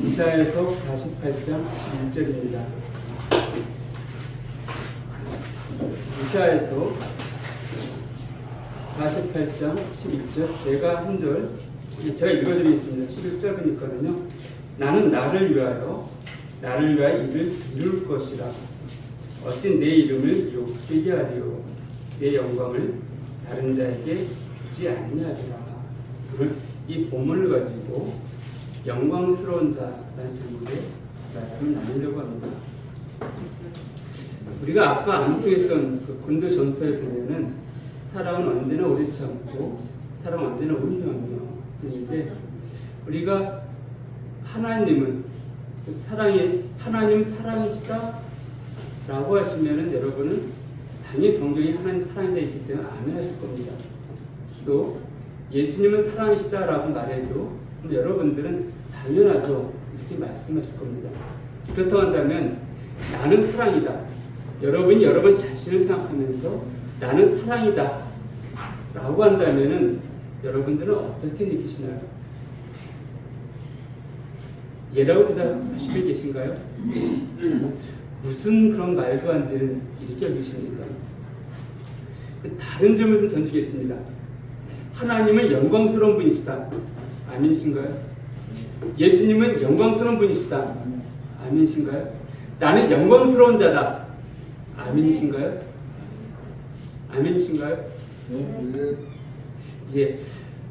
이사야서 48장 11절입니다. 이사야서 48장 11절 제가 한 절 제가 읽어드리겠습니다. 11절이니까요. 나는 나를 위하여 일을 이룰 것이라. 어찌 내 이름을 욕되게 하리요 내 영광을 다른 자에게 주지 아니하리라. 이 본문을 가지고 영광스러운 자라는 제목의 말씀을 나누려고 합니다. 우리가 아까 암송했던 그 고린도 전서에 보면은 사랑은 언제나 오래치 않고 사랑은 언제나 운명이요 그런데 우리가 하나님은 하나님 사랑이시다 라고 하시면은 여러분은 당연히 성경이 하나님 사랑이다 있기 때문에 아멘 하실 겁니다. 또 예수님은 사랑이시다 라고 말해도 여러분들은 당연하죠 이렇게 말씀하실 겁니다. 그렇다고 한다면 나는 사랑이다. 여러분이 여러분 자신을 생각하면서 나는 사랑이다 라고 한다면은 여러분들은 어떻게 느끼시나요? 예라고 대답하실 분 계신가요? 무슨 그런 말도 안 되는 일이 껴주십니까? 다른 점을 좀 던지겠습니다. 하나님은 영광스러운 분이시다. 아멘이신가요? 예수님은 영광스러운 분이시다. 아멘이신가요? 나는 영광스러운 자다. 아멘이신가요? 아멘이신가요? 예.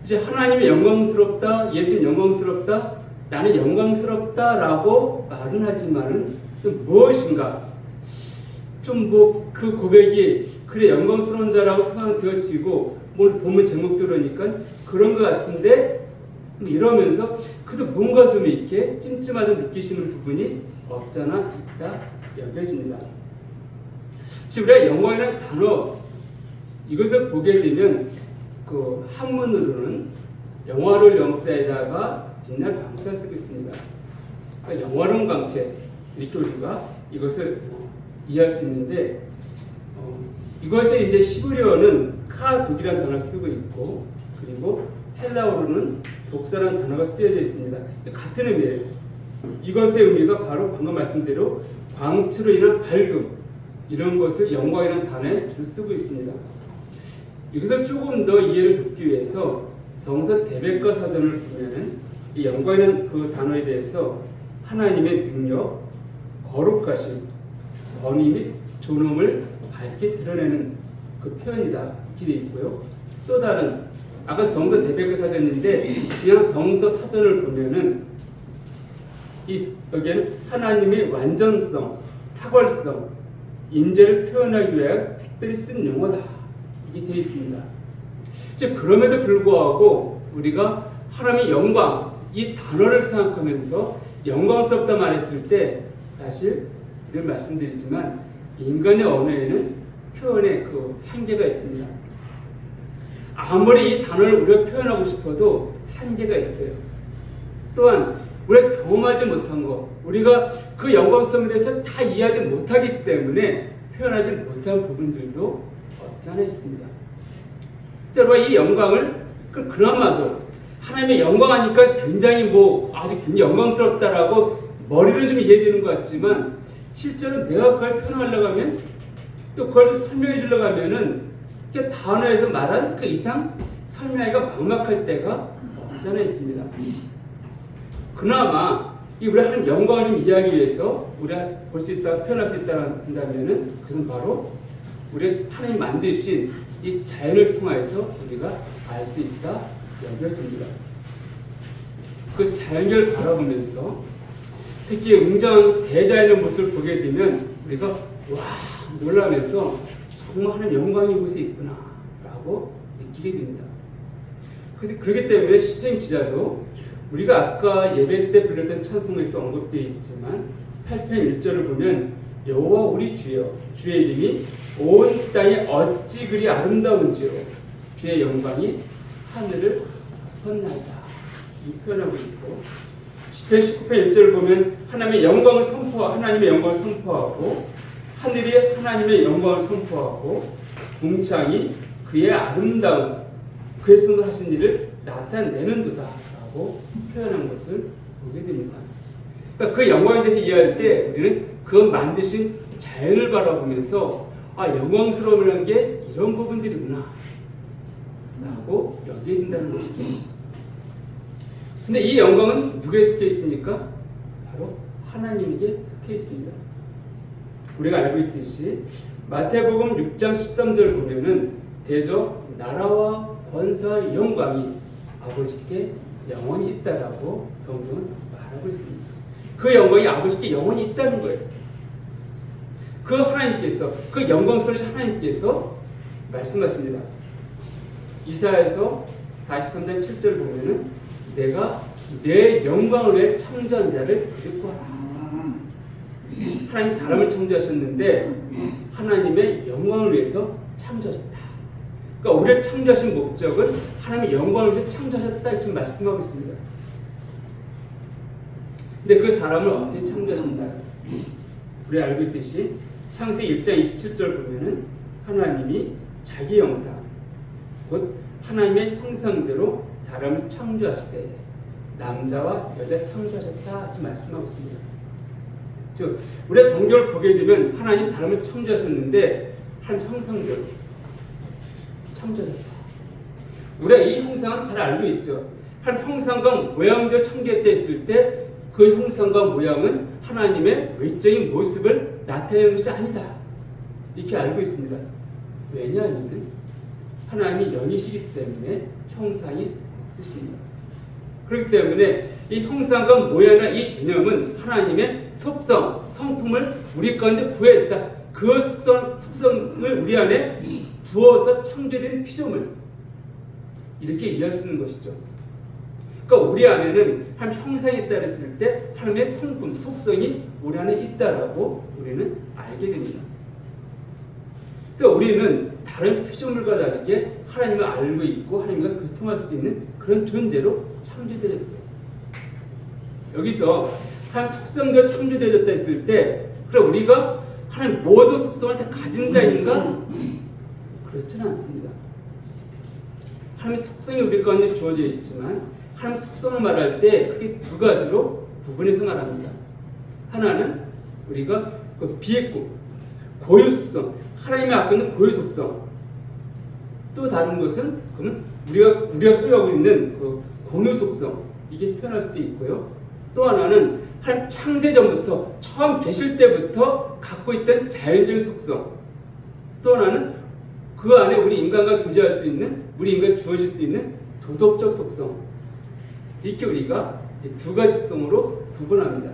이제 하나님이 영광스럽다, 예수는 영광스럽다, 나는 영광스럽다라고 말은 하지만은 무엇인가? 좀 뭐 그 고백이 그래 영광스러운 자라고 생각되어지고 오늘 본문 제목 들으니까 그런 것 같은데 이러면서 그래도 뭔가 좀 이렇게 찜찜하다 느끼시는 부분이 없잖아 있다 여겨집니다. 지금 우리가 영광이라는 단어 이것을 보게 되면 그 한문으로는 영화를 영자에다가 빛날 광채를 쓰고 있습니다. 그러니까 영화로운 광채 이렇게 우리가 이것을 이해할 수 있는데 이것을 이제 히브리어는 카독이라는 단어를 쓰고 있고 그리고 헬라어로는 독사라는 단어가 쓰여져 있습니다. 같은 의미예요. 이것의 의미가 바로 방금 말씀대로 광채로 인한 밝음 이런 것을 영광이라는 단어에 주로 쓰고 있습니다. 이것을 조금 더 이해를 돕기 위해서 성서 대백과 사전을 보면은 이 영광이라는 그 단어에 대해서 하나님의 능력, 거룩하심, 권위 및 존엄을 밝게 드러내는 그 표현이다 이렇게 되어 있고요. 또 다른 아까 성서 대백과 사전인데 그냥 성서 사전을 보면은 여기에는 하나님의 완전성, 탁월성, 인재를 표현하기 위해 특별히 쓴 용어다 이게 되어 있습니다. 이제 그럼에도 불구하고 우리가 하나님의 영광 이 단어를 생각하면서 영광스럽다 말했을 때 사실 늘 말씀드리지만 인간의 언어에는 표현의 그 한계가 있습니다. 아무리 이 단어를 우리가 표현하고 싶어도 한계가 있어요. 또한 우리가 경험하지 못한 것, 우리가 그 영광성에 대해서 다 이해하지 못하기 때문에 표현하지 못한 부분들도 없지 않아 있습니다. 여러분 이 영광을 그나마도 하나님의 영광하니까 굉장히 아주 굉장히 영광스럽다라고 머리는 좀 이해되는 것 같지만 실제로 내가 그걸 표현하려고 하면 또 그걸 설명해 주려고 하면은 단어에서 말한 그 이상 설명하기가 막막할 때가 없잖아 있습니다. 그나마 우리 하나님 영광을 좀 이해하기 위해서 우리가 볼 수 있다, 표현할 수 있다 한다면은 그것은 바로 우리가 하나님 만드신 이 자연을 통해서 우리가 알 수 있다 여겨집니다. 그 자연을 바라보면서 특히 웅장한 대자연의 모습을 보게 되면 우리가 와 놀라면서 정말 하나님 영광이 이곳에 있구나 라고 느끼게 됩니다. 그래서 그렇기 때문에 시편 기자도 우리가 아까 예배 때 불렀던 찬송에서 언급되어 있지만 8편 1절을 보면 여호와 우리 주여 주의 이름이 온 땅에 어찌 그리 아름다운지요 주의 영광이 하늘을 덮었나이다 이 표현하고 있고 시편 19편 1절을 보면 하나님의 영광을 선포하고 하늘이 하나님의 영광을 선포하고 궁창이 그의 아름다운 그의 손으로 하신 일을 나타내는도다 라고 표현한 것을 보게 됩니다. 그러니까 그 영광에 대해서 이해할 때 우리는 그 만드신 자연을 바라보면서 아, 영광스러움이라는 게 이런 부분들이구나 라고 여기에 된다는 것이죠. 근데 이 영광은 누구에 속해 있습니까? 바로 하나님에게 속해 있습니다. 우리가 알고 있듯이 마태복음 6장 13절 보면은 대저 나라와 권사의 영광이 아버지께 영원히 있다라고 성경은 말하고 있습니다. 그 영광이 아버지께 영원히 있다는 거예요. 그 하나님께서, 그 영광스러우신 하나님께서 말씀하십니다. 이사야에서 43장 7절 보면은 내가 내 영광을 위해 창조한 자를 기뻐하라. 하나님 사람을 창조하셨는데 하나님의 영광을 위해서 창조하셨다. 그러니까 우리를 창조하신 목적은 하나님의 영광을 위해서 창조하셨다 이렇게 말씀하고 있습니다. 근데 그 사람을 어떻게 창조하셨나요? 우리 알고 있듯이 창세기 1장 27절 보면은 하나님이 자기 형상, 곧 하나님의 형상대로 사람을 창조하시되 남자와 여자 창조하셨다 이렇게 말씀하고 있습니다. 우리가 성경을 보게 되면 하나님 사람을 창조하셨는데 하나님 형상대로 창조하셨다. 우리가 이 형상은 잘 알고 있죠. 하나님 형상과 모양대로 창조했다 했을 때 그 형상과 모양은 하나님의 외적인 모습을 나타내는 것이 아니다. 이렇게 알고 있습니다. 왜냐하면 하나님이 영이시기 때문에 형상이 없으십니다. 그렇기 때문에 이 형상과 모양이라는 이 개념은 하나님의 속성, 성품을 우리 가운데 부여했다. 그 속성을 우리 안에 부어서 창조된 피조물. 이렇게 이해할 수 있는 것이죠. 그러니까 우리 안에는 한 형상이 있다 그랬을 때 하나님의 성품, 속성이 우리 안에 있다라고 우리는 알게 됩니다. 그래서 우리는 다른 피조물과 다르게 하나님을 알고 있고 하나님과 교통할 수 있는 그런 존재로 창조되었어요. 여기서 한 속성대로 창조되어졌다 했을 때 그럼 우리가 하나님 모든 속성을 다 가진 자인가? 그렇지는 않습니다. 하나님의 속성이 우리 가운데 주어져 있지만 하나님의 속성을 말할 때 크게 두 가지로 구분해서 말합니다. 하나는 우리가 그 비했고 고유 속성, 하나님의 앞에는 고유 속성. 또 다른 것은 그러면 우리가 소유하고 있는 그 공유 속성 이게 표현할 수도 있고요. 또 하나는 한 창세 전부터 처음 계실 때부터 갖고 있던 자연적인 속성. 또 하나는 그 안에 우리 인간과 교제할 수 있는 우리 인간에 주어질 수 있는 도덕적 속성. 이렇게 우리가 이제 두 가지 속성으로 구분합니다.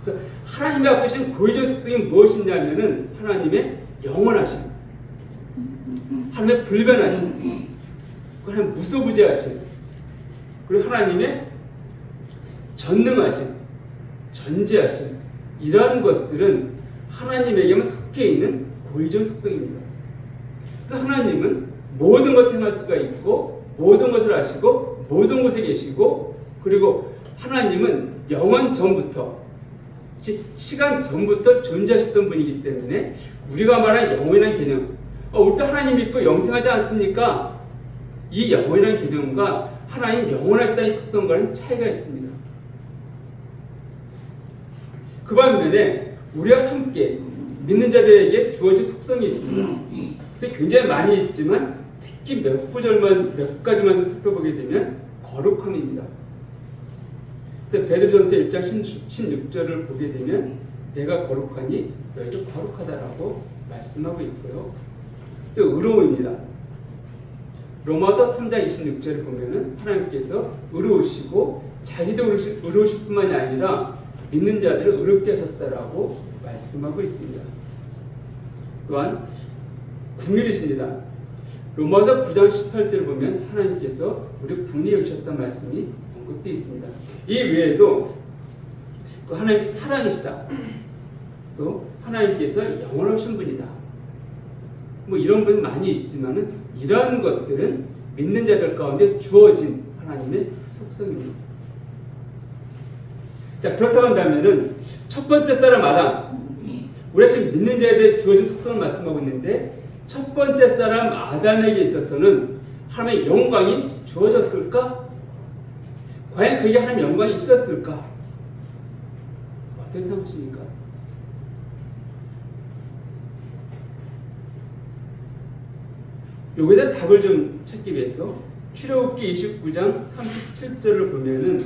그래서 하나님이 갖고 계신 고유적 속성이 무엇이냐면은 하나님의 영원하심, 하나님의 불변하심, 하나님의 무소부재하심, 그리고 하나님의 전능하심, 전지하심 이러한 것들은 하나님에게만 속해 있는 고유적 속성입니다. 그래서 하나님은 모든 것을 행할 수가 있고 모든 것을 아시고 모든 곳에 계시고 그리고 하나님은 영원 전부터 시간 전부터 존재하셨던 분이기 때문에 우리가 말하는 영원이라는 개념 우리도 하나님 믿고 영생하지 않습니까? 이 영원이라는 개념과 하나님 영원하시다는 속성과는 차이가 있습니다. 그 반면에 우리와 함께 믿는 자들에게 주어진 속성이 있습니다. 굉장히 많이 있지만 특히 몇 가지만 좀 살펴보게 되면 거룩함입니다. 그래서 베드로전서 1장 16절을 보게 되면 내가 거룩하니 너희도 거룩하다라고 말씀하고 있고요. 또 의로움입니다. 로마서 3장 26절을 보면은 하나님께서 의로우시고 자기도 의로우실 뿐만이 아니라 믿는 자들을 의롭게 하셨다라고 말씀하고 있습니다. 또한 긍휼이십니다. 로마서 9장 18절을 보면 하나님께서 우리 긍휼히 여기셨다는 말씀이 언급되어 있습니다. 이 외에도 하나님께서 사랑이시다. 또 하나님께서 영원하신 분이다. 뭐 이런 분이 많이 있지만은 이러한 것들은 믿는 자들 가운데 주어진 하나님의 속성입니다. 자, 그렇다고 한다면은 첫 번째 사람 아담, 우리가 지금 믿는 자에 대해 주어진 속성을 말씀하고 있는데 첫 번째 사람 아담에게 있어서는 하나님의 영광이 주어졌을까? 과연 그에게 하나님의 영광이 있었을까? 어떻게 생각하십니까? 여기에 대한 답을 좀 찾기 위해서 출애굽기 29장 37절을 보면은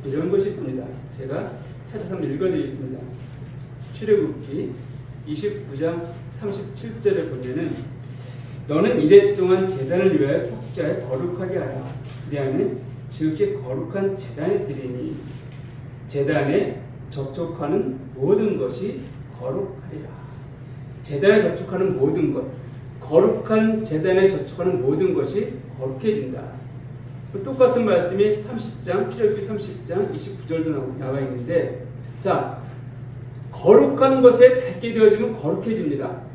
이런 것이 있습니다. 제가 찾아서 한번 읽어드리겠습니다. 출애굽기 29장 37절에 보면은 너는 이레 동안 제단을 위하여 속죄하여 거룩하게 하라. 그리하면 지극히 거룩한 제단에 드리니 제단에 접촉하는 모든 것이 거룩하리라. 제단에 접촉하는 모든 것, 거룩한 제단에 접촉하는 모든 것이 거룩해진다. 똑같은 말씀이 30장, 출애굽기 30장 29절도 나와 있는데, 자, 거룩한 것에 닿게 되어지면 거룩해집니다.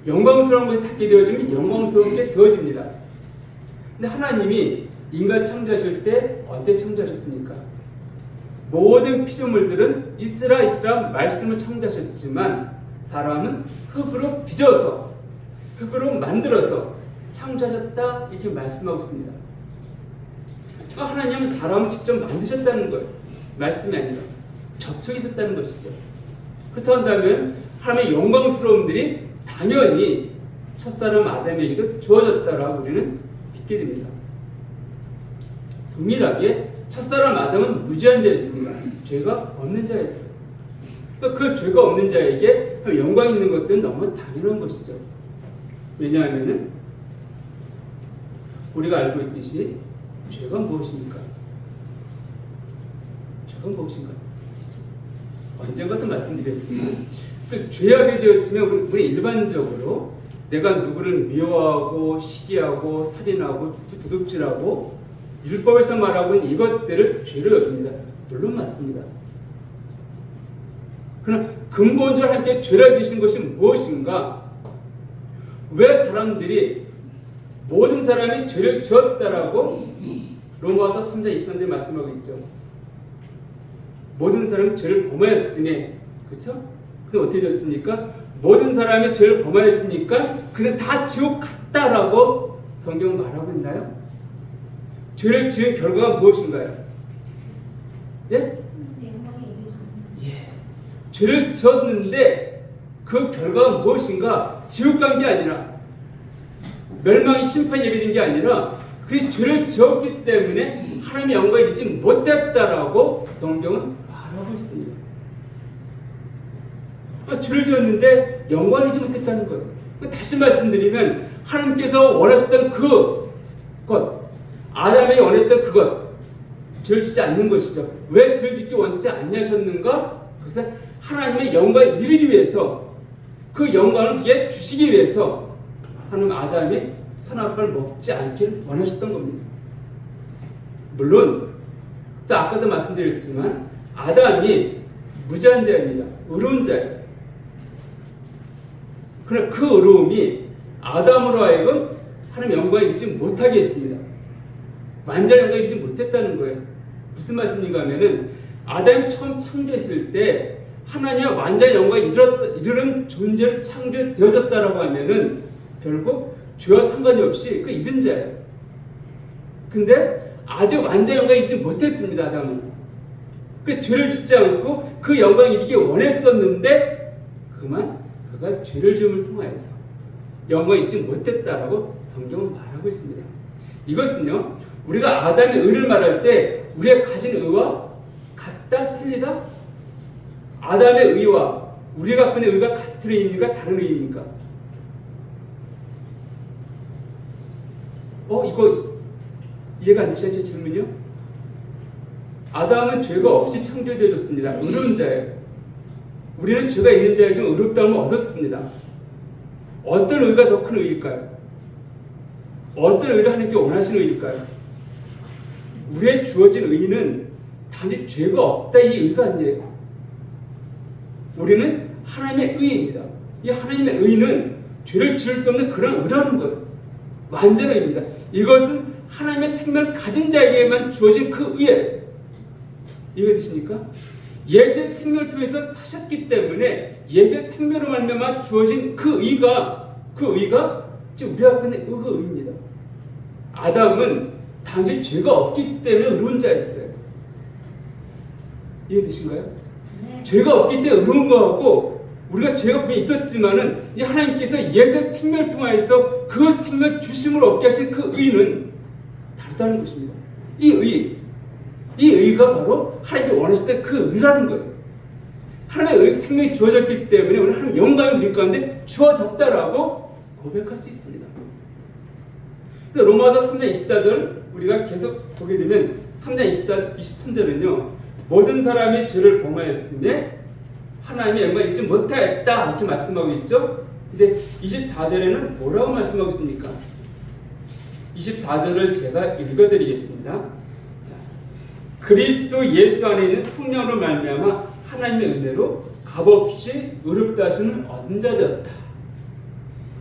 영광스러운 것에 닿게 되어지면 영광스럽게 되어집니다. 근데 하나님이 인간 창조하실 때 어떻게 창조하셨습니까? 모든 피조물들은 있으라 있으라 말씀을 창조하셨지만 사람은 흙으로 빚어서 흙으로 만들어서 창조하셨다 이렇게 말씀하고 있습니다. 하나님은 사람을 직접 만드셨다는 거예요. 말씀이 아니라 접촉이 있었다는 것이죠. 그렇다면 하나님의 영광스러움들이 당연히 첫사람 아담에게도 주어졌다라고 우리는 믿게 됩니다. 동일하게 첫사람 아담은 무죄한 자였습니다. 죄가 없는 자였어요. 그 죄가 없는 자에게 영광 있는 것들은 너무 당연한 것이죠. 왜냐하면 우리가 알고 있듯이 죄가 무엇입니까? 죄가 무엇인가? 언젠가도 말씀드렸지만 죄하게 되었지만 우리 일반적으로 내가 누구를 미워하고 시기하고 살인하고 도둑질하고 율법에서 말하고 있는 이것들을 죄로 여깁니다. 물론 맞습니다. 그러나 근본적으로 함께 죄라 계신 것이 무엇인가? 왜 사람들이 모든 사람이 죄를 지었다라고 로마서 3장 23절에 말씀하고 있죠. 모든 사람이 죄를 범하였으니, 그렇죠? 그럼 어떻게 되었습니까? 모든 사람이 죄를 범하였으니까 그는 다 지옥 갔다라고 성경은 말하고 있나요? 죄를 지은 결과가 무엇인가요? 예? 예. 죄를 지었는데 그 결과가 무엇인가? 지옥 간 게 아니라 멸망의 심판이 예비된 게 아니라 그 죄를 지었기 때문에 하나님의 영광에 이르지 못했다라고 성경은 말하고 있습니다. 죄를 지었는데 영광을 이루지 못했다는 거예요. 다시 말씀드리면 하나님께서 원하셨던 그것, 아담에게 원했던 그것, 죄를 짓지 않는 것이죠. 왜 죄를 짓기 원치 않으셨는가? 그것은 하나님의 영광을 이루기 위해서, 그 영광을 그게 주시기 위해서 하나님 아담이 선악과를 먹지 않기를 원하셨던 겁니다. 물론 또 아까도 말씀드렸지만 아담이 무죄한 자입니다. 의로운 자예요. 그러나 그 의로움이 아담으로 하여금 하나님의 영광에 이르지 못하게 했습니다. 완전한 영광에 이르지 못했다는 거예요. 무슨 말씀인가 하면은 아담이 처음 창조했을 때 하나님의 완전한 영광에 이르는 존재로 창조되어졌다라고 하면은 결국 죄와 상관이 없이 그 이른 자예요. 근데 아직 완전한 영광에 이르지 못했습니다. 아담은. 그 죄를 짓지 않고 그 영광에 이르기 원했었는데 그만 그가 죄를 지음을 통하여서 영광에 이르지 못했다라고 성경은 말하고 있습니다. 이것은요, 우리가 아담의 의를 말할 때 우리가 가진 의와 같다 틀리다? 아담의 의와 우리가 갖고 있는 의가 같은 의입니까? 다른 의입니까? 이거 이해가 안 되시죠? 제 질문이요? 아담은 죄가 없이 창조되어졌습니다. 의로운 자예요. 우리는 죄가 있는 자에 좀 의롭다움을 얻었습니다. 어떤 의가 더 큰 의일까요? 어떤 의를 하나님께 원하시는 의일까요? 우리의 주어진 의는 단지 죄가 없다 이 의가 아니에요. 우리는 하나님의 의입니다. 이 하나님의 의는 죄를 지을 수 없는 그런 의라는 거예요. 완전한 의입니다. 이것은 하나님의 생명을 가진 자에게만 주어진 그 의예요. 이해되십니까? 예수의 생명을 통해서 사셨기 때문에 예수의 생명으로 말미암아 주어진 그 의가 지금 우리가 갖고 있는 그 의입니다. 아담은 단지 죄가 없기 때문에 의로운 자였어요. 이해되신가요? 네. 죄가 없기 때문에 의로운 거하고 우리가 죄가 분명히 있었지만은 이제 하나님께서 예수의 생명을 통하여서 그 생명 주심을 얻게 하신 그 의는 다르다는 것입니다. 이 의가 바로 하나님이 원하실 때 그 의라는 거예요. 하나님의 의 생명이 주어졌기 때문에 우리 하나님의 영광이 우리 가운데 주어졌다라고 고백할 수 있습니다. 그래서 로마서 3장 24절 우리가 계속 보게 되면 3장 23절은요. 모든 사람이 죄를 범하였으며 하나님의 영광을 잊지 못하였다 이렇게 말씀하고 있죠. 근데 24절에는 뭐라고 말씀하고 있습니까? 24절을 제가 읽어드리겠습니다. 자, 그리스도 예수 안에 있는 성령으로 말미암아 하나님의 은혜로 값없이 의롭다 하시는 얻은 자 되었다.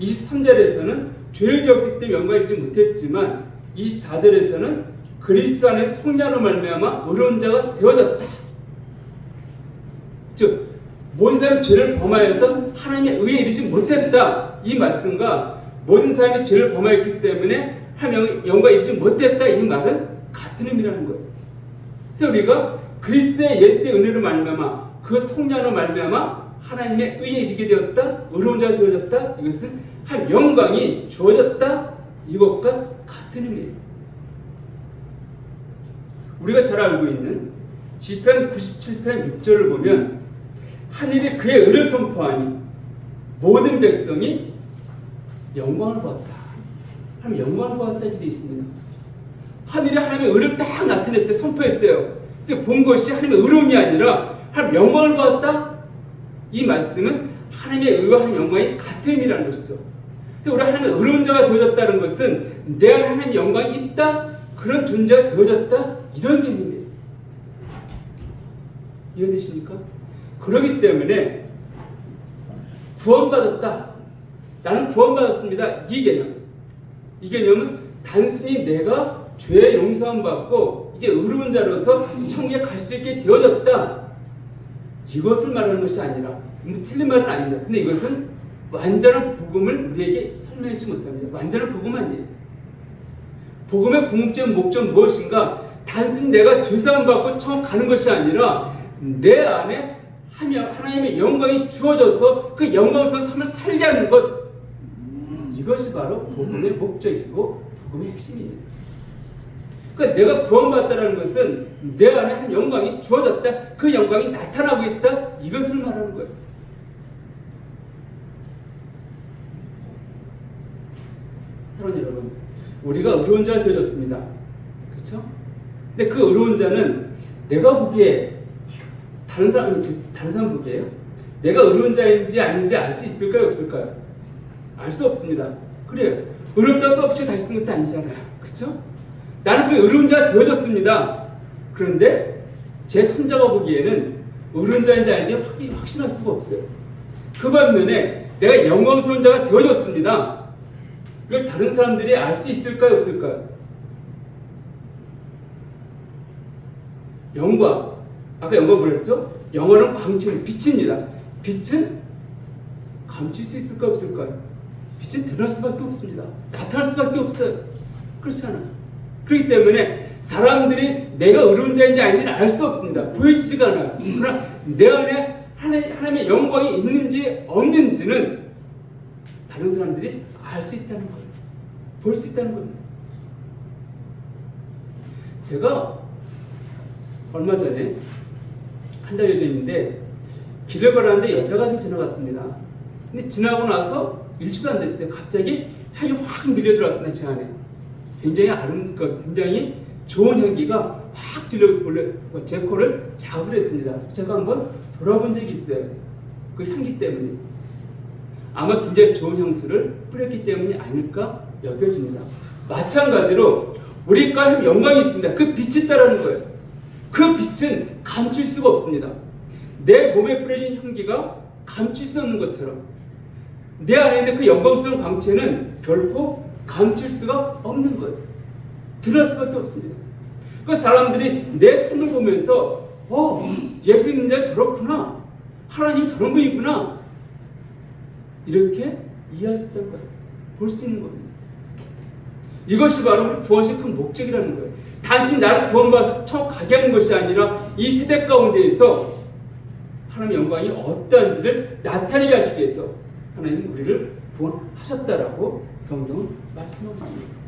23절에서는 죄를 지었기 때문에 영광을 잊지 못했지만 24절에서는 그리스도 안에 성령으로 말미암아 의로운 자가 되어졌다. 즉 모든 사람이 죄를 범하여서 하나님의 의에 이르지 못했다. 이 말씀과 모든 사람이 죄를 범하였기 때문에 하나님의 영광에 이르지 못했다. 이 말은 같은 의미라는 거예요. 그래서 우리가 그리스도의 예수의 은혜로 말미암아 그 성령으로 말미암아 하나님의 의에 이르게 되었다. 의로운 자가 되어졌다. 이것은 한 영광이 주어졌다. 이것과 같은 의미예요. 우리가 잘 알고 있는 시편 97편 6절을 보면 하늘이 그의 의를 선포하니 모든 백성이 영광을 보았다. 하나님 영광을 보았다 이렇게 되어 있습니다. 하늘이 하나님의 의를 딱 나타냈어요. 선포했어요. 근데 본 것이 하나님의 의로움이 아니라 하나님 영광을 보았다. 이 말씀은 하나님의 의와 하나님의 영광이 같은 의미라는 것이죠. 그래서 우리 하나님의 의로운 자가 되어졌다는 것은 내 안에 하나님의 영광이 있다. 그런 존재가 되어졌다. 이런 개념이에요. 이해되십니까? 그렇기 때문에 구원받았다. 나는 구원받았습니다. 이 개념. 이 개념은 단순히 내가 죄의 용서함 받고 이제 의로운 자로서 천국에 갈 수 있게 되어졌다. 이것을 말하는 것이 아니라 틀린 말은 아닙니다. 근데 이것은 완전한 복음을 우리에게 설명하지 못합니다. 완전한 복음 아니에요. 복음의 궁극적 목적은 무엇인가? 단순히 내가 죄사함 받고 천국 가는 것이 아니라 내 안에 하나님의 영광이 주어져서 그 영광스러운 삶을 살게 하는 것, 이것이 바로 복음의 목적이고 복음의 핵심입니다. 그러니까 내가 구원받았다는 것은 내 안에 한 영광이 주어졌다. 그 영광이 나타나고 있다. 이것을 말하는 거예요. 사랑하는 여러분, 우리가 의로운 자가 되어졌습니다. 그렇죠? 근데 그 의로운 자는 내가 보기에 다른 사람 보기에요? 내가 의로운 자인지 아닌지 알 수 있을까요? 없을까요? 알 수 없습니다. 그래요. 의롭다 써붙여 다시 쓴 것도 아니잖아요. 그렇죠? 나는 그 의로운 자가 되어졌습니다. 그런데 제 3자가 보기에는 의로운 자인지 아닌지 확신할 수가 없어요. 그 반면에 내가 영광스러운 자가 되어졌습니다. 이걸 다른 사람들이 알 수 있을까요? 없을까요? 영광. 아까 영광 뭐라 했죠? 영광은 광채는 빛입니다. 빛은 감출 수 있을까요? 없을까요? 빛은 드러날 수밖에 없습니다. 나타날 수밖에 없어요. 그렇지 않아요. 그렇기 때문에 사람들이 내가 의로운 자인지 아닌지는 알 수 없습니다. 보여지지가 않아요. 그러나 내 안에 하나님의 영광이 있는지 없는지는 다른 사람들이 알 수 있다는 거예요. 볼 수 있다는 겁니다. 제가 얼마 전에 한 달여 전인데 길을 걸었는데 여자가 좀 지나갔습니다. 근데 지나고 나서 일주도 안 됐어요. 갑자기 향이 확 밀려 들어왔습니다. 제 안에. 굉장히 좋은 향기가 확 제 코를 자극을 했습니다. 제가 한번 돌아본 적이 있어요. 그 향기 때문에. 아마 굉장히 좋은 향수를 뿌렸기 때문이 아닐까 여겨집니다. 마찬가지로 우리가 영광이 있습니다. 그 빛이 있다라는 거예요. 그 빛은 감출 수가 없습니다. 내 몸에 뿌려진 향기가 감출 수 없는 것처럼 내 안에 있는 그 영광스러운 광채는 결코 감출 수가 없는 거예요. 드러날 수밖에 없습니다. 그 사람들이 내 삶을 보면서 예수 믿는 자 저렇구나. 하나님이 저런 분이구나. 이렇게 이해할 수 있다는 거예요. 볼 수 있는 겁니다. 이것이 바로 우리 구원의 큰 목적이라는 거예요. 단순히 나를 구원받아서 천국 가게 하는 것이 아니라 이 세대 가운데에서 하나님의 영광이 어떠한지를 나타내게 하시기 위해서 하나님은 우리를 구원하셨다라고 성경은 말씀하고 있습니다.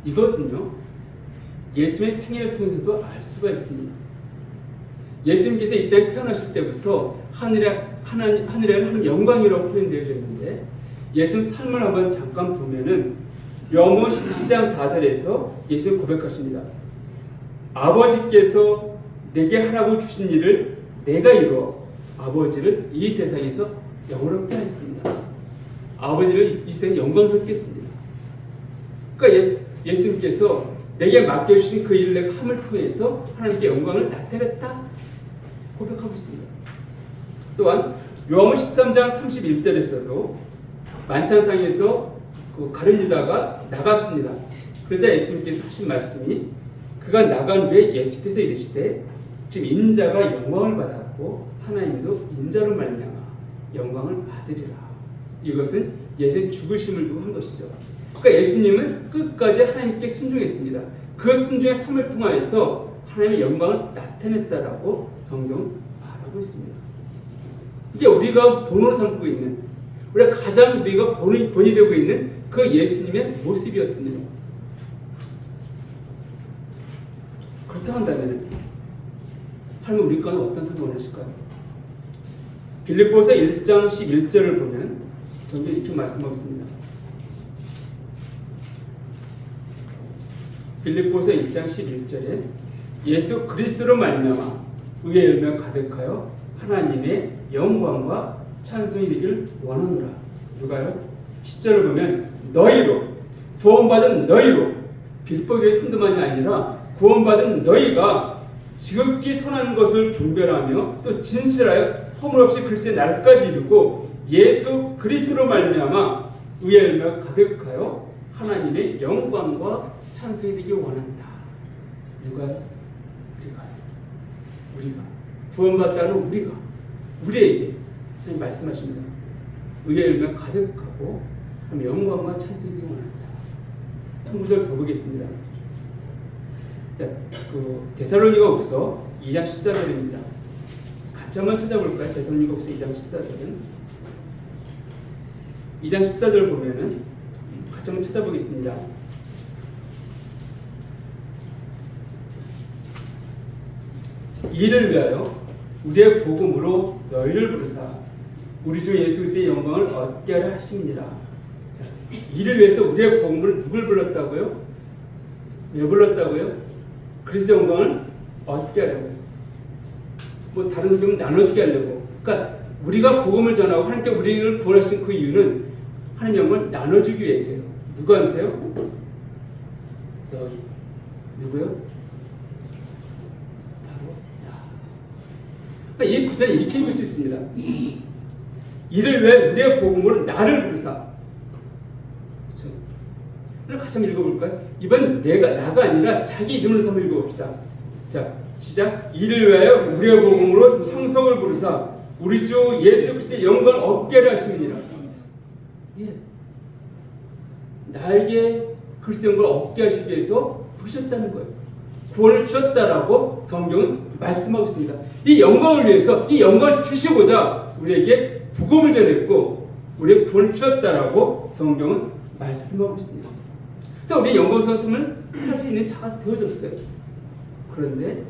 이것은요, 예수님의 생애를 통해서도 알 수가 있습니다. 예수님께서 이 땅에 태어나실 때부터 하늘에는 하나님 영광이라고 표현되어 있는데, 예수님 삶을 한번 잠깐 보면은 요한복음 17장 4절에서 예수님 고백하십니다. 아버지께서 내게 하라고 주신 일을 내가 이루어 아버지를 이 세상에서 영원롭게 하였습니다. 아버지를 이 세상에 영광스럽게 했습니다. 그러니까 예수님께서 내게 맡겨주신 그 일을 내가 함을 통해서 하나님께 영광을 나타냈다 고백하고 있습니다. 또한 요한복음 13장 31절에서도 만찬상에서 그 가룟 유다가 나갔습니다. 그러자 예수님께서 하신 말씀이, 그가 나간 후에 예수께서 이르시되 지금 인자가 영광을 받았고 하나님도 인자로 말미암아 영광을 받으리라. 이것은 예수님 죽으심을 두고 한 것이죠. 그러니까 예수님은 끝까지 하나님께 순종했습니다. 그 순종의 삶을 통하여서 하나님의 영광을 나타냈다라고 성경은 말하고 있습니다. 이게 우리가 본으로 삼고 있는, 우리가 가장 우리가 본이 되고 있는 그 예수님의 모습이었습니다. 그렇다 한다면 하나님 우리 가운데 어떤 삶을 원하실까요? 빌립보서 1장 11절을 보면 성경이 이렇게 말씀하고 있습니다. 빌립보서 1장 11절에 예수 그리스도로 말미암아 의의 열매가 가득하여 하나님의 영광과 찬송이 되기를 원하노라. 누가요? 10절을 보면 너희로, 구원받은 너희로, 빌립보 교회 성도만이 아니라 구원받은 너희가 지극히 선한 것을 분별하며 또 진실하여 허물없이 그리스도의 날까지 이루고 예수 그리스도로 말미암아 의의 열매가 가득하여 하나님의 영광과 찬송이 되기 원한다. 누가요? 우리가 구원받지 않은 우리에게 하나님 말씀하십니다. 의의 열매가 가득하고 영광과 찬송이 되기 원한다. 3구절 더 보겠습니다. 자, 데살로니가후서 2장 14절입니다. 같이 한번 찾아볼까요? 데살로니가후서 2장 14절은 2장 14절 보면은 같이 한번 찾아보겠습니다. 이를 위하여 우리의 복음으로 너희를 부르사 우리 주 예수 그리스도의 영광을 얻게 하려 하심이니라. 자, 이를 위해서 우리의 복음으로 누굴 불렀다고요? 왜 불렀다고요? 그리스도의 영광을 얻게 하려고. 뭐 다른 의견은 나눠주게 하려고. 그러니까 우리가 복음을 전하고 하나님께 우리를 구원하신 그 이유는 하나님의 영광을 나눠주기 위해서요. 누구한테요? 너희. 누구요? 바로 나. 그러니까 이 구절을 이렇게 읽을 수 있습니다. 이를 왜 우리의 복음으로 나를 부르사. 그렇죠? 그럼 같이 한번 읽어볼까요? 이번 나가 아니라 자기 이름으로 한번 읽어봅시다. 자, 시작. 이를 위하여 우리의 복음으로 창석을 부르사 우리 주 예수 그리스도의 영광을 얻게 하심이니라. 예. 나에게 그리스도의 영광을 얻게 하시기 위해서 부르셨다는 거예요. 구원을 주셨다라고 성경은 말씀하고 있습니다. 이 영광을 위해서 이 영광을 주시고자 우리에게 복음을 전했고 우리의 구원을 주셨다라고 성경은 말씀하고 있습니다. 그래서 우리 영광스러운 삶을 살 수 있는 자가 되어졌어요. 그런데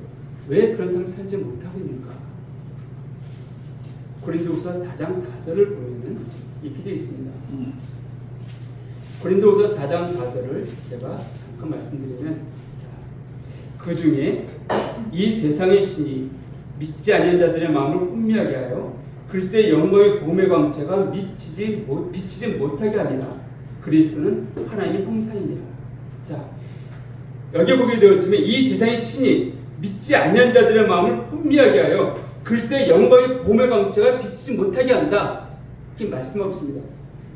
왜 그런 삶을 살지 못하고 있는가? 고린도후서 4장 4절을 보면은 이렇게 되어 있습니다. 고린도후서 4장 4절을 제가 잠깐 말씀드리면, 그 중에 이 세상의 신이 믿지 아니한 자들의 마음을 혼미하게 하여 그리스도의 영광의 복음의 광채가 비치지 못하게 하니라. 그리스도는 하나님의 형상이니라. 자, 여기 보게 되었지만 이 세상의 신이 믿지 아니한 자들의 마음을 혼미하게 하여 그리스도의 영광의 복음의 광채가 비치지 못하게 한다. 이렇게 말씀하고 있습니다.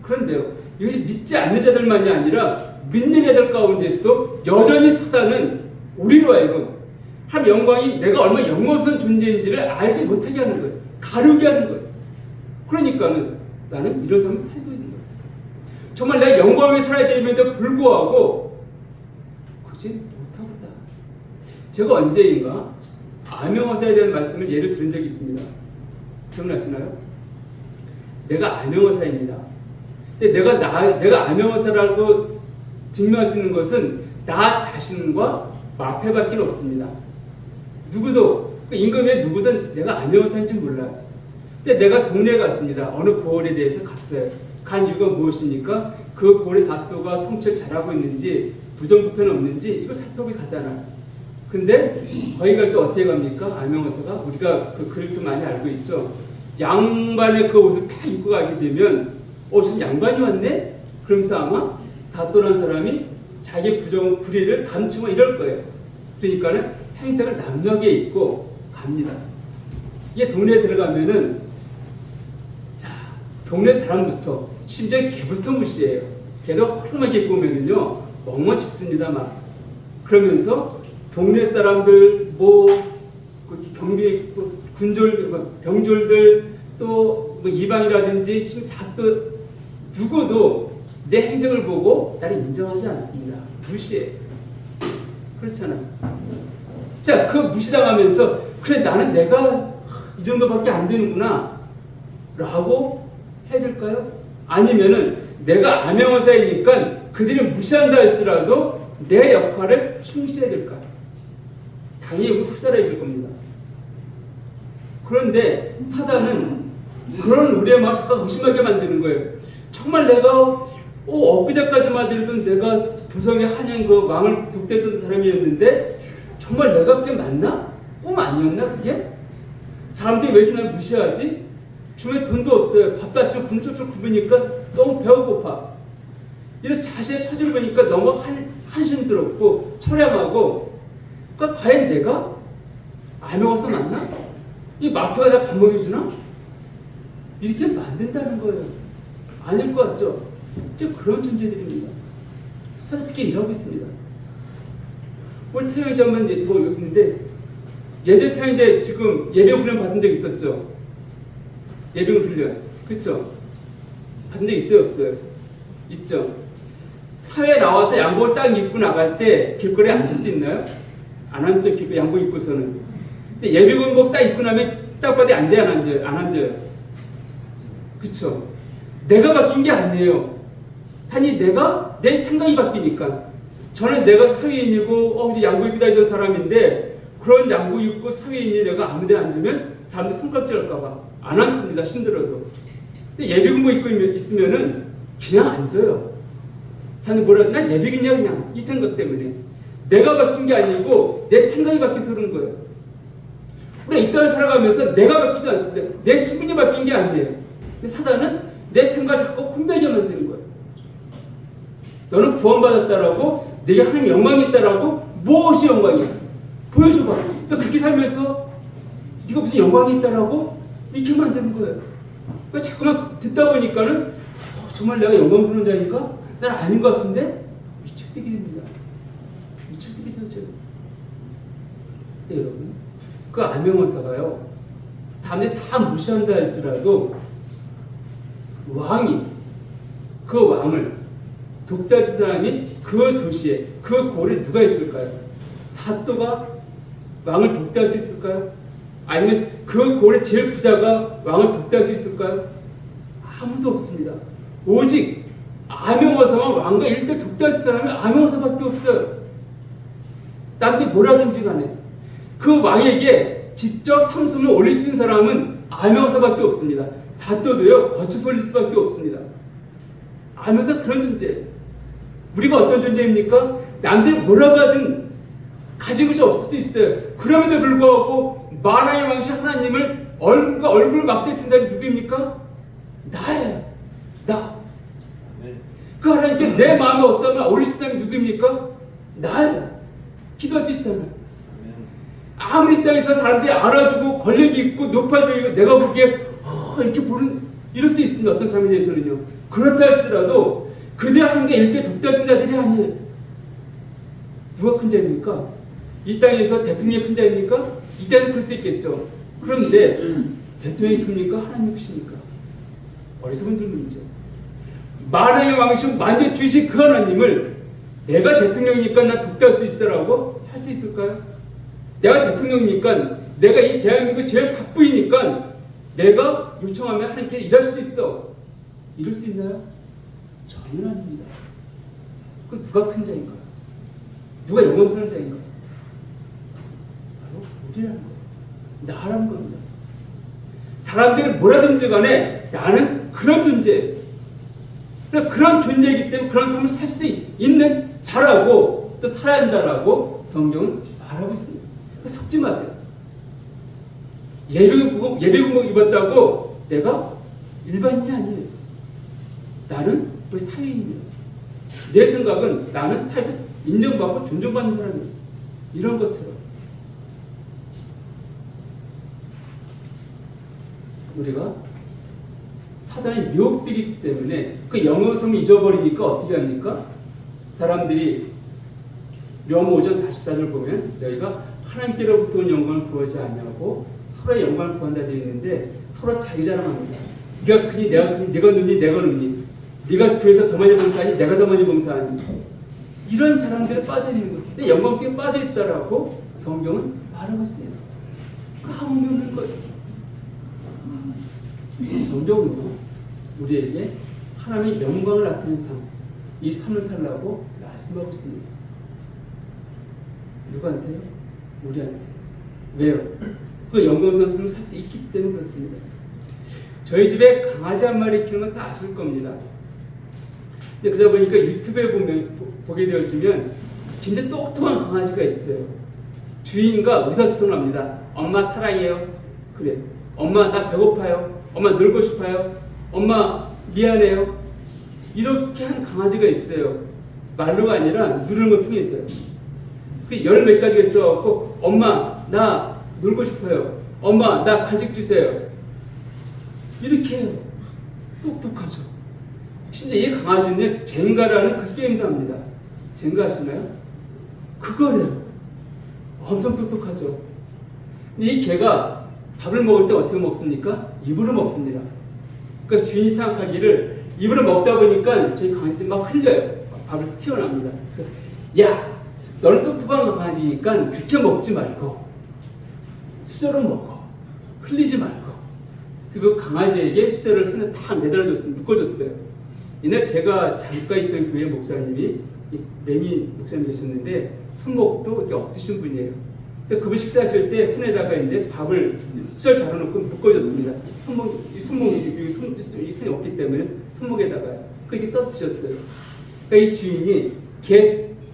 그런데요, 이것이 믿지 않는 자들만이 아니라 믿는 자들 가운데서도 여전히 사단은 우리로 하여금 하나님의 영광이 내가 얼마나 영광스러운 존재인지를 알지 못하게 하는 거예요. 가르게 하는 거예요. 그러니까는 나는 이런 삶을 살고 있는 거예요. 정말 내가 영광을 살아야 됨에도 불구하고 그렇지 못하고 있다. 제가 언제인가 암행어사에 대한 말씀을 예를 들은 적이 있습니다. 기억나시나요? 내가 암행어사입니다. 근데 내가 암행어사라고 증명할 수 있는 것은 나 자신과 마패밖에 없습니다. 누구도, 임금의 누구든 내가 암행어사인지 몰라요. 근데 내가 동네에 갔습니다. 어느 고을에 대해서 갔어요. 간 이유가 무엇입니까? 그 고을의 사또가 통치를 잘하고 있는지 부정부패는 없는지 이거 살펴보기 가잖아요. 근데 거기 갈 때 어떻게 갑니까? 암행어사가 우리가 그 그림도 많이 알고 있죠. 양반의 그 옷을 딱 입고 가게 되면 저 양반이 왔네? 그러면서 아마 사또라는 사람이 자기 불의를 감추고 이럴 거예요. 그러니까는 행색을 남녀게 입고 갑니다. 이게 동네에 들어가면은 동네 사람부터 심지어 개부터 무시해요. 개도 헐렁하게 입고 오면은요 멍멍치습니다 막. 그러면서 동네 사람들 병졸들 또 이방이라든지 사또 누구도 내 행색을 보고 나를 인정하지 않습니다. 무시해. 그렇잖아요. 자, 그 무시당하면서 그래 나는 내가 이 정도밖에 안 되는구나 라고 해야 될까요? 아니면은 내가 암행어사이니까 그들이 무시한다 할지라도 내 역할을 충실해야 될까요? 당연히 후자라일 겁니다. 그런데 사단은 그런 우리의 마음을 잠깐 의심하게 만드는 거예요. 정말 내가 엊그제까지만 하더라도 내가 도성의 한양 그 왕을 독대했던 사람이었는데 정말 내가 그게 맞나? 꿈 아니었나 그게? 사람들이 왜 이렇게 날 무시하지? 주변에 돈도 없어요. 밥도 아침에 굶쩍쩍 굶으니까 너무 배고파. 이런 자신의 처지를 보니까 너무 한심스럽고 처량하고 그러니까 과연 내가 암행어사 맞나? 이 마피아가 나 밥 먹여주나? 이렇게 만든다는 거예요. 아닐 것 같죠? 그런 존재들입니다. 사실 그렇게 일하고 있습니다. 우리 태영이 장관 여기 있는데 예전 태영이 이제 지금 예병훈련 받은 적 있었죠? 예병훈련. 그렇죠? 받은 적 있어요? 없어요? 있죠? 사회에 나와서 양복을 딱 입고 나갈 때 길거리에 앉을 수 있나요? 안 앉죠? 양복 입고서는. 근데 예비군복 딱 입고 나면 딱 봐도 앉아요? 안 앉아요? 안 앉아요? 그쵸? 내가 바뀐 게 아니에요. 단지 내 생각이 바뀌니까. 저는 내가 사회인이고 이제 양복 입고 다니던 사람인데 그런 양복 입고 사회인이 내가 아무 데나 앉으면 사람들 손깍질할까봐 안 앉습니다. 힘들어도. 근데 예비군복 입고 있으면은 그냥 앉아요. 사람들이 뭐라 난 예비군이야 그냥 이 생각 때문에. 내가 바뀐 게 아니고 내 생각이 바뀌어서 그런 거예요. 우리가 이 땅을 살아가면서 내가 바뀌지 않습니다. 내 신분이 바뀐 게 아니에요. 근데 사단은 내 생각을 자꾸 혼배하게 만드는 거예요. 너는 구원받았다라고 내게 하나님 영광이 있다라고 무엇이 영광이야? 보여줘봐. 너 그렇게 살면서 네가 무슨 영광이 있다라고 이렇게 만드는 거예요. 그러니까 자꾸만 듣다 보니까는 정말 내가 영광스러운 자니까 난 아닌 것 같은데 위축되게 됩니다. 위축되게 되죠. 네, 여러분. 그 암행어사가요. 다음에 다 무시한다 할지라도 왕이 그 왕을 독다신 사람이 그 도시에 그 고을에 누가 있을까요? 사또가 왕을 독대할 수 있을까요? 아니면 그 고을의 제일 부자가 왕을 독대할 수 있을까요? 아무도 없습니다. 오직 암행어사만 왕과 일대 독대할 수 있는 사람이 암행어사밖에 없어요. 남들이 뭐라든지 간에 그 왕에게 직접 삼손을 올릴 수 있는 사람은 암행어사밖에 없습니다. 사또도요 거쳐서 올릴 수밖에 없습니다. 암행어사 그런 존재. 우리가 어떤 존재입니까? 남들이 뭐라고 하든 가진 것이 없을 수 있어요. 그럼에도 불구하고 만왕의 왕이신 하나님을 얼굴과 얼굴을 맞댈 수 있는 사람이 누구입니까? 나예요. 나. 그 하나님께 내 마음에 어떠면 올릴 수 있는 사람이 누구입니까? 나예요. 기도할 수 있잖아요. 아무리 땅에서 사람들이 알아주고 권력이 있고 높아지고 내가 보기에 이렇게 보는 이럴 수 있습니다. 어떤 사람에 대해서는요. 그렇다 할지라도 그들 한게 일대 독대하신 자들이 아니에요. 누가 큰 자입니까? 이 땅에서 대통령이 큰 자입니까? 이 땅에서 그럴 수 있겠죠. 그런데 대통령이 큽니까? 하나님이 크십니까? 어리석은 질문이죠. 만왕의 왕이신 만주의 주이신 그 하나님을 내가 대통령이니까 나 독대할 수 있어라고 할 수 있을까요? 내가 대통령이니까 내가 이 대한민국 제일 바쁘니까 내가 요청하면 하나님께서 일할 수 있어. 이럴 수 있나요? 전혀 아닙니다. 그럼 누가 큰 자인가? 누가 영광스러운 자인가? 바로 우리라는 거예요. 나라는 겁니다. 사람들이 뭐라든지 간에 나는 그런 존재예요. 그런 존재이기 때문에 그런 삶을 살 수 있는 자라고 또 살아야 한다라고 성경은 말하고 있습니다. 속지 마세요. 예비군복 입었다고 내가 일반인이 아니에요. 나는 우리 사회인이에요. 내 생각은 나는 사실 인정받고 존중받는 사람이에요. 이런 것처럼 우리가 사단이 미혹되기 때문에 그 영어성을 잊어버리니까 어떻게 합니까? 사람들이 箴 5장 44절 보면 너희가 하나님께로부터 온 영광을 구하지 않냐고 서로의 영광을 구한다 되어 있는데 서로 자기 자랑합니다. 네가 크니 내가 크니 네가 눕니 내가 눕니 네가 교회에서 더 많이 봉사하니 내가 더 많이 봉사하니 이런 자랑들에 빠져 있는 거예요. 근데 영광성에 빠져 있다라고 성경은 말하고 있습니다. 아무 의미 없는 거예요. 성경은요 우리에게 하나님의 영광을 나타내는 삶, 이 삶을 살라고 말씀하고 있습니다. 누구한테요? 우리한테. 왜요? 그 영광스러운 삶을 살 수 있기 때문에 그렇습니다. 저희 집에 강아지 한 마리 키우는 건 다 아실 겁니다. 근데 그러다 보니까 유튜브에 보게 되어지면 굉장히 똑똑한 강아지가 있어요. 주인과 의사소통을 합니다. 엄마 사랑해요. 그래. 엄마 나 배고파요. 엄마 놀고 싶어요. 엄마 미안해요. 이렇게 한 강아지가 있어요. 말로가 아니라 누르는 걸 통해서요. 그 열 몇 가지가 있어갖고 엄마 나 놀고 싶어요. 엄마 나 간식 주세요. 이렇게 해요. 똑똑하죠. 근데 이 강아지는 젠가라는 그 게임도 합니다. 젠가 아시나요? 그거래요. 엄청 똑똑하죠. 근데 이 개가 밥을 먹을 때 어떻게 먹습니까? 입으로 먹습니다. 그러니까 주인이 생각하기를 입으로 먹다 보니까 저희 강아지 막 흘려요. 밥을 튀어납니다. 그래서 야, 너는 똑똑한 강아지니까 그렇게 먹지 말고 수저로 먹어. 흘리지 말고. 그리고 강아지에게 수저를 손에 다 매달아줬어요. 묶어줬어요. 옛날 제가 잠깐 있던 교회 목사님이 매미 목사님 계셨는데 손목도 이렇게 없으신 분이에요. 그래서 그분 식사하실 때 손에다가 이제 밥을 수저를 달아놓고 묶어줬습니다. 이 손이 없기 때문에 손목에다가 그렇게 떠서 드셨어요. 그러니까 이 주인이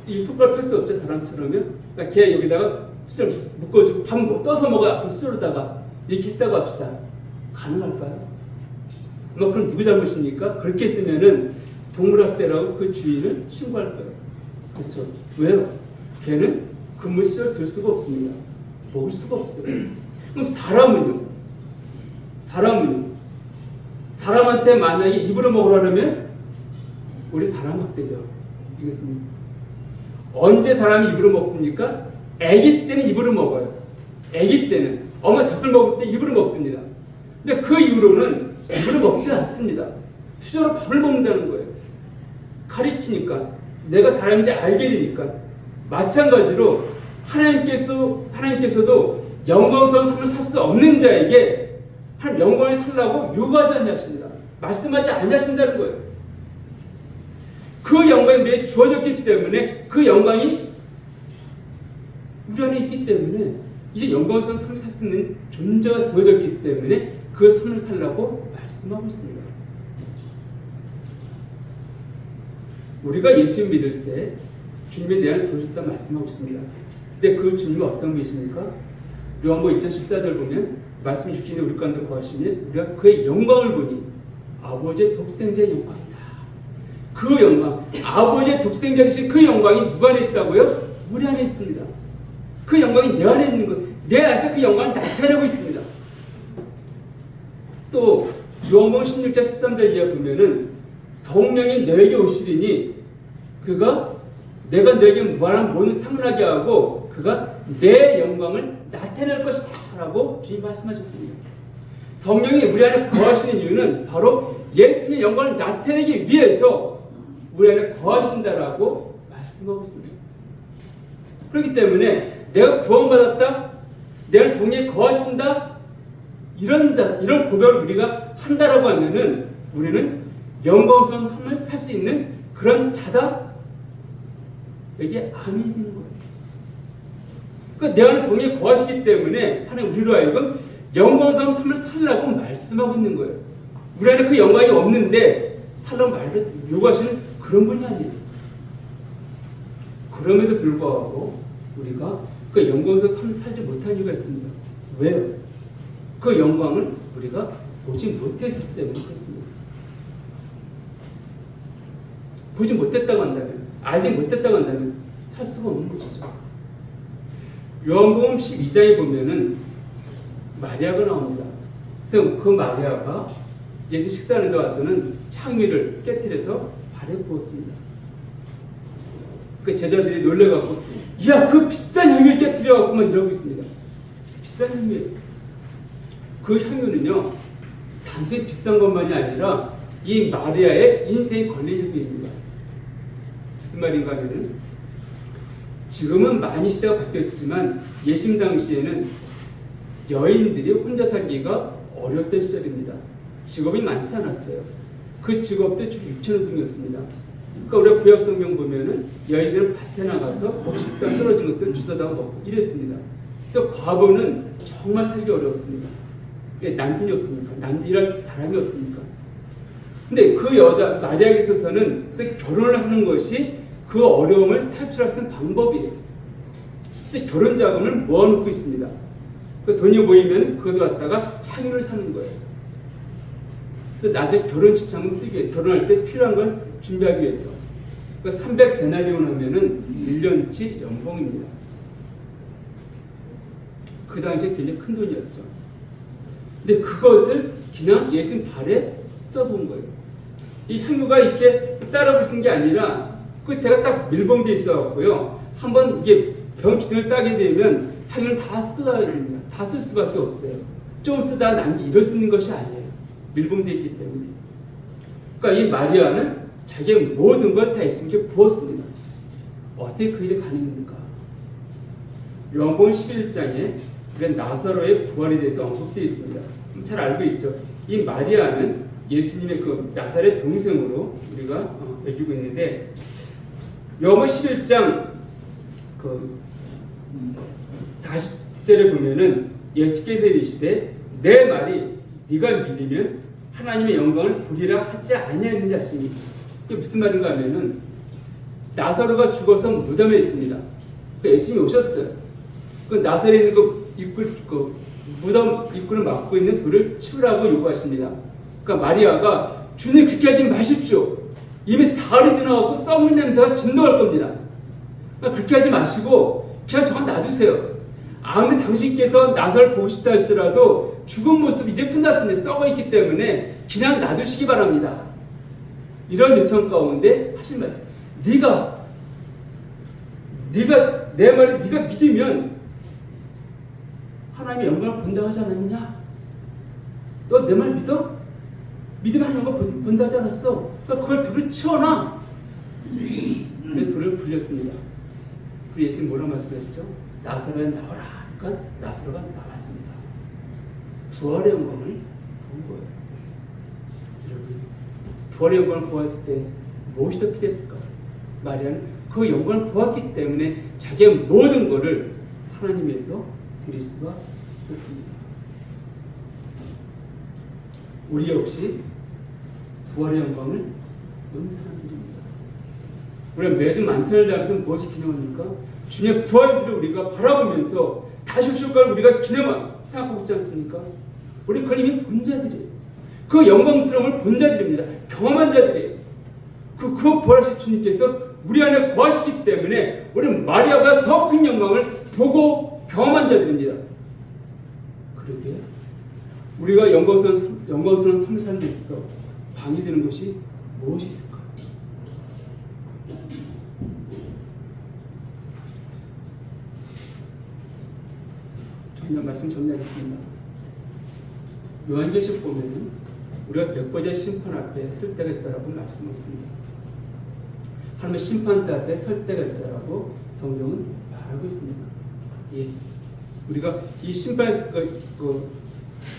이 손가락 펼 수 없죠 사람처럼요. 그러니까 걔 여기다가 수저를 묶어주고 밥 떠서 먹어요. 앞으로 수저로다가 이렇게 했다고 합시다. 가능할까요? 뭐 그럼 누구 잘못입니까? 그렇게 했으면은 동물학대라고 그 주인을 신고할 거예요. 그렇죠? 왜요? 걔는 근무시설 들 수가 없습니다. 먹을 수가 없어요. 그럼 사람은요? 사람한테 만약에 입으로 먹으라면 우리 사람 학대죠. 이것은 언제 사람이 입으로 먹습니까? 아기 때는 입으로 먹어요. 아기 때는 엄마 젖을 먹을 때 입으로 먹습니다. 근데 그 이후로는 입으로 먹지 않습니다. 수저로 밥을 먹는다는 거예요. 가리키니까 내가 사람인지 알게 되니까. 마찬가지로 하나님께서도 영광스러운 삶을 살 수 없는 자에게 하나님 영광을 살라고 요구하지 않으십니다. 말씀하지 않으신다는 거예요. 그 영광이 우리에게 주어졌기 때문에 그 영광이 우리 안에 있기 때문에 이제 영광스러운 삶을 살 수 있는 존재가 되어졌기 때문에 그 삶을 살라고 말씀하고 있습니다. 우리가 예수 믿을 때 주님의 내 안에 들어오셨다고 말씀하고 있습니다. 근데 그 주님은 어떤 분이십니까? 요한복음 2장 14절 보면 말씀 주시니 우리 가운데 거하시니 우리가 그의 영광을 보니 아버지의 독생자의 영광이다. 그 영광, 아버지의 독생자 되신 그 영광이 누가 안에 있다고요? 우리 안에 있습니다. 그 영광이 내 안에 있는 것, 내 안에서 그 영광을 나타내고 있습니다. 또 요한복음 16장 13절 이하 보면은 성령이 너에게 오시리니 그가 내가 너에게 무한한 모든 상하게 하고 그가 내 영광을 나타낼 것이다 라고 주님 말씀하셨습니다. 성령이 우리 안에 거하시는 이유는 바로 예수님의 영광을 나타내기 위해서 우리 안에 거하신다라고 말씀하고 있습니다. 그렇기 때문에 내가 구원받았다? 내 안에 성령이 거하신다. 이런 고백을 우리가 한다라고 하면은 우리는 영광스러운 삶을 살 수 있는 그런 자다. 이게 아멘이 되는 거예요. 그러니까 내 안에 성령이 거하시기 때문에 하나님 우리로 하여금 영광스러운 삶을 살라고 말씀하고 있는 거예요. 우리 안에 그 영광이 없는데 살라고 말을 요구하시는 그런 분이 아니에요. 그럼에도 불구하고 우리가 그 영광스러운 삶을 살지 못한 이유가 있습니다. 왜요? 그 영광을 우리가 보지 못했기 때문에 그렇습니다. 보지 못했다고 한다면, 알지 못했다고 한다면 살 수가 없는 것이죠. 요한복음 12장에 보면은 마리아가 나옵니다. 그래서 그 마리아가 예수 식사하는 데 와서는 향유를 깨뜨려서 발에 부었습니다. 그 제자들이 놀래갖고, 야, 그 비싼 향유를 깨뜨려갖고만 이러고 있습니다. 비싼 향유예요. 그 향유는요, 단순히 비싼 것만이 아니라 이 마리아의 인생이 걸린 향유입니다. 무슨 말인가 하면은, 지금은 많이 시대가 바뀌었지만 예수님 당시에는 여인들이 혼자 살기가 어려웠던 시절입니다. 직업이 많지 않았어요. 그 직업도 주로 유체노동이었습니다. 그러니까 우리가 구약 성경 보면은 여인들은 밭에 나가서 곡식당 떨어진 것들을 주워다가 먹고 이랬습니다. 그래서 과거는 정말 살기 어려웠습니다. 남편이 없으니까, 일할 사람이 없으니까. 근데 그 여자 마리아에 있어서는 그래서 결혼을 하는 것이 그 어려움을 탈출할 수 있는 방법이에요. 그래서 결혼 자금을 모아놓고 있습니다. 그 돈이 모이면 그것을 갖다가 향유를 사는 거예요. 그래서 나중에 결혼 지참을 쓰기 위해서, 결혼할 때 필요한 걸 준비하기 위해서. 그러니까 300데나리온 하면은 1년치 연봉입니다. 그 당시에 굉장히 큰 돈이었죠. 근데 그것을 그냥 예수님 발에 쏟아부은 거예요. 이 향유가 이렇게 따라 부시는 게 아니라 끝에가 딱 밀봉되어 있어갖고요. 한번 이게 병주등을 따게 되면 향유를 다 쏟아야 됩니다. 다 쓸 수밖에 없어요. 좀 쓰다 남기 이럴 수 있는 것이 아니에요. 밀봉되어 있기 때문에. 그러니까 이 마리아는 자기의 모든 걸 다 예수님께 부었습니다. 어떻게 그 일이 가능합니까? 요한복음 11장에 나사로의 부활에 대해서 언급되어 있습니다. 잘 알고 있죠. 이 마리아는 예수님의 그 나사렛 동생으로 우리가 여기고 있는데, 요한복음 11장 그 40절에 보면은 예수께서 이르시되 내 말이 네가 믿으면 하나님의 영광을 보리라 하지 아니하느냐 하시니, 이게 무슨 말인가 하면은 나사로가 죽어서 무덤에 있습니다. 예수님이 오셨어요. 그 나사렛에 있는 그 무덤 입구를 막고 있는 돌을 치우라고 요구하십니다. 그러니까 마리아가 주님 그렇게 하지 마십시오. 이미 사흘이 지나가고 썩는 냄새가 진동할 겁니다. 그러니까 그렇게 하지 마시고 그냥 저건 놔두세요. 아무리 당신께서 나사를 보고 싶다 할지라도 죽은 모습 이제 끝났습니다. 썩어있기 때문에 그냥 놔두시기 바랍니다. 이런 요청 가운데 하신 말씀. 네가 내 말을 네가 믿으면 하나님의 영광을 본다고 하지 않았느냐? 너 내 말 믿어? 믿으면 하나님의 영광을 본다고 하지 않았어? 그러니까 그걸 돌을 치워놔. 그래서 돌을 불렸습니다. 그리고 예수님 뭐라고 말씀하시죠? 나사로야 나와라. 그러니까 나사로가 나왔습니다. 부활의 영광을 본 거예요. 여러분, 부활의 영광을 보았을 때 무엇이 더 필요했을까? 마리아는 그 영광을 보았기 때문에 자기의 모든 것을 하나님에서 드릴 수가 있었습니다. 우리 역시 부활의 영광을 본 사람들입니다. 우리가 매주 만찬을 하면서 무엇이 기념합니까? 주님의 부활을 우리가 바라보면서 다시 오실 걸 우리가 생각하고 있지 않습니까? 우리 그걸 이미 본 자들이에요. 그 영광스러움을 본 자들입니다. 경험한 자들이에요. 그 부활하신 주님께서 우리 안에 거하시기 때문에 우리는 마리아보다 더 큰 영광을 보고 경험한 자들입니다. 그러게 우리가 영광스러운 삶을 사는 데 있어서 방해되는 것이 무엇이 있을까? 저희는 말씀 정리하겠습니다. 요한계시록 보면은 우리가 백보자 심판 앞에 설 때가 있다라고 말씀했습니다. 하나님의 심판대 앞에 설 때가 있다라고 성경은 말하고 있습니다. 예. 우리가 이 심판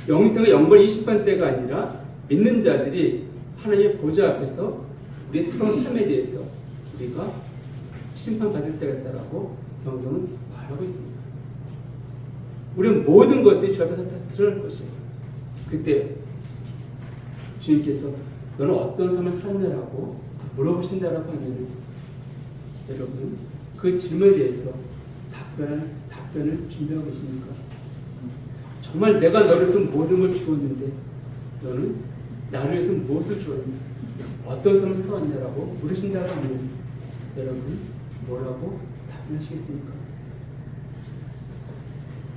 영생의 영벌 심판대가 아니라 믿는 자들이 하나님의 보좌 앞에서 우리의 새로운 삶에 대해서 우리가 심판받을 때가 있다라고 성경은 말하고 있습니다. 우리는 모든 것들이 주 앞에서 다 드러날 것이에요. 그때 주님께서 너는 어떤 삶을 살느라고 물어보신다라고 하면 여러분 그 질문에 대해서 답변을 준비하고 계십니까? 정말 내가 너를 위해서 모든 걸 주었는데 너는 나를 위해서 무엇을 주었냐? 어떤 삶을 살았냐라고 물으신다고 하면 여러분 뭐라고 답변하시겠습니까?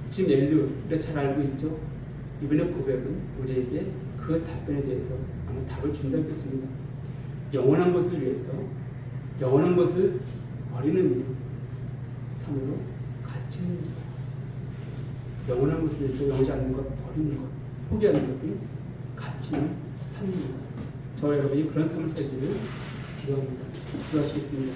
지금 엘리 우리가 잘 알고 있죠? 이번의 고백은 우리에게 그 답변에 대해서 아마 답을 준다고 믿습니다. 영원한 것을 위해서 영원한 것을 버리는 일 참으로 가치는 일이다. 영원한 것을 위해서 영원하지 않는 것 버리는 것 포기하는 것은 가치는 삶입니다. 저와 여러분이 그런 삶을 살기를 기도합니다. 기도하시겠습니다.